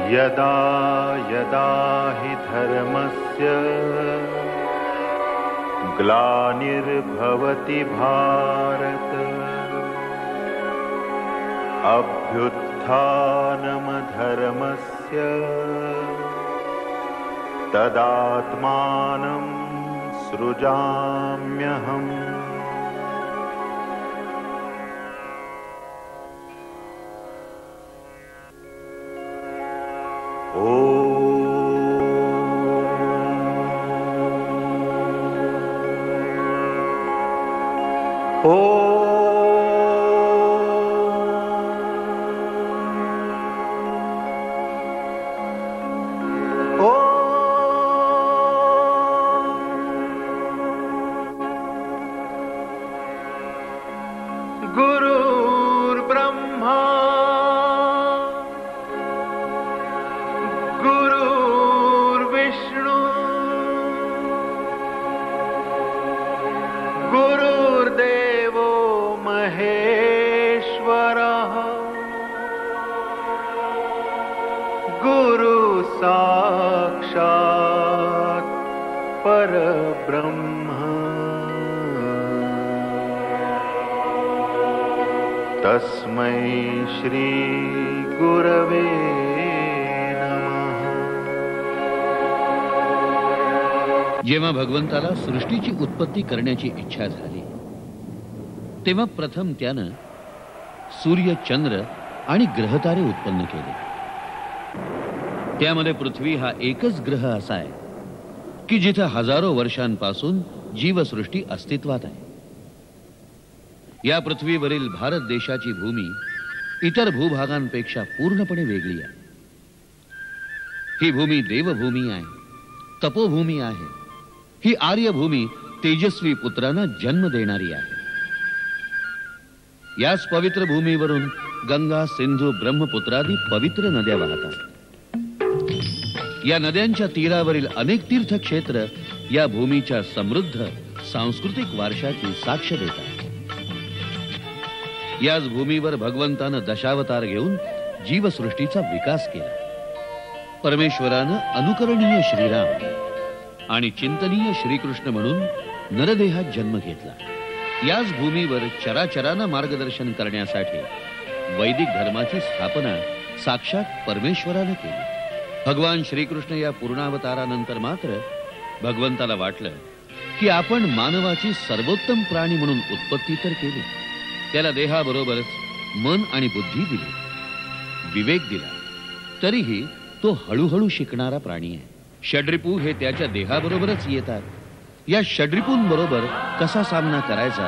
यदा यदा हि धर्मस्य ग्लानिर्भवति भारत अभ्युत्थानमधर्मस्य तदात्मानं सृजाम्यहम्। गुरुर्ब्रह्मा गुरुर्विष्णु गुरुर्देवो महेश्वरः गुरु साक्षात् परब्रह्म। तस्मै श्री गुरवे नमः। जेव्हा भगवंताला सृष्टीची उत्पत्ती करण्याची इच्छा झाली तेव्हा प्रथम त्यानं सूर्य, चंद्र आणि ग्रहतारे उत्पन्न केले। त्यामध्ये पृथ्वी हा एकच ग्रह असा आहे की जिथे हजारो वर्षांपासून जीवसृष्टी अस्तित्वात आहे। या पृथ्वीवरील भारत देशाची भूमी इतर भूभागांपेक्षा पूर्णपणे वेगळी आहे। ही भूमी देवभूमी आहे, तपोभूमी आहे। ही आर्यभूमी तेजस्वी पुत्रांना जन्म देणारी आहे। याच पवित्र भूमीवरून गंगा, सिंधू, ब्रह्मपुत्रादी पवित्र नद्या वाहतात। या नद्यांच्या तीरावरील अनेक तीर्थक्षेत्र या भूमीच्या समृद्ध सांस्कृतिक वारशाची साक्ष देतात। याच भूमीवर भगवंतानं दशावतार घेऊन जीवसृष्टीचा विकास केला। परमेश्वरानं अनुकरणीय श्रीराम आणि चिंतनीय श्रीकृष्ण म्हणून नरदेहात जन्म घेतला। याच भूमीवर चराचरांना मार्गदर्शन करण्यासाठी वैदिक धर्माची स्थापना साक्षात परमेश्वरानं केली। भगवान श्रीकृष्ण या पूर्णावतारानंतर मात्र भगवंताला वाटलं की आपण मानवाची सर्वोत्तम प्राणी म्हणून उत्पत्ती तर केली, त्याला देहाबरोबरच मन आणि बुद्धी दिली, विवेक दिला, तरीही तो हळूहळू शिकणारा प्राणी आहे। षड्रिपू हे त्याच्या देहाबरोबरच येतात। या षड्रिपूंबरोबर कसा सामना करायचा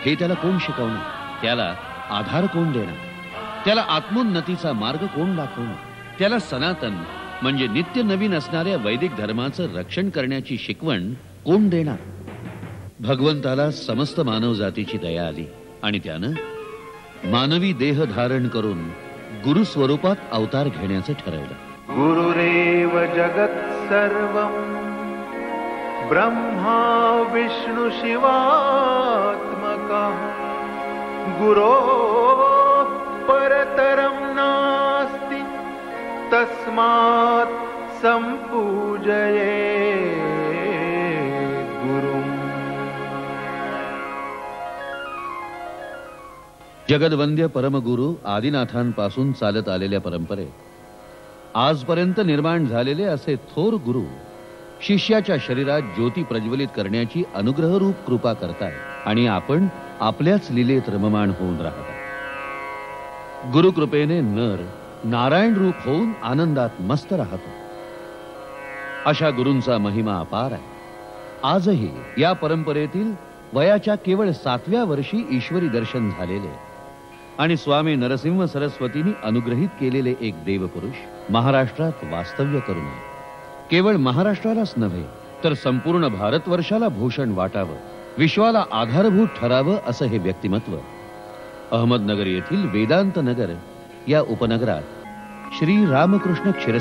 हे त्याला कोण शिकवणार? त्याला आधार कोण देणार? त्याला आत्मोन्नतीचा मार्ग कोण दाखवणार? त्याला सनातन म्हणजे नित्य नवीन असणाऱ्या वैदिक धर्माचं रक्षण करण्याची शिकवण कोण देणार? भगवंताला समस्त मानव जातीची दया आली आणि त्यानं मानवी देह धारण करून गुरु स्वरूपात अवतार घेण्याचं ठरवलं। गुरुरेव जगत् सर्वं ब्रह्मा विष्णु शिवात्मकः गुरो परतरं नास्ति तस्मात् संपूजये गुरुम्। जगदवंद्य परमगुरु आदिनाथांपासून चालत आलेल्या परंपरेत आजपर्यंत निर्माण झालेले असे थोर गुरु शिष्याच्या शरीरात ज्योती प्रज्वलित करण्याची अनुग्रहरूप कृपा करतात आणि आपण आपल्याच लीलेत रममाण होऊन राहतात। गुरुकृपेने नर नारायण रूप होऊन आनंदात मस्त राहतो। अशा गुरूंचा महिमा अपार आहे। आजही या परंपरेतील वयाच्या केवळ 7व्या वर्षी ईश्वरी दर्शन झालेले आणि स्वामी नरसिंह सरस्वतींनी अनुग्रहित केलेले एक देवपुरुष महाराष्ट्रात वास्तव्य करून केवळ महाराष्ट्रालाच नव्हे तर संपूर्ण भारतवर्षाला भूषण वाटावं, विश्वाला आधारभूत ठरावं असं हे व्यक्तिमत्व अहमदनगर येथील वेदांत नगर या उपनगरात श्री रामकृष्ण क्षीर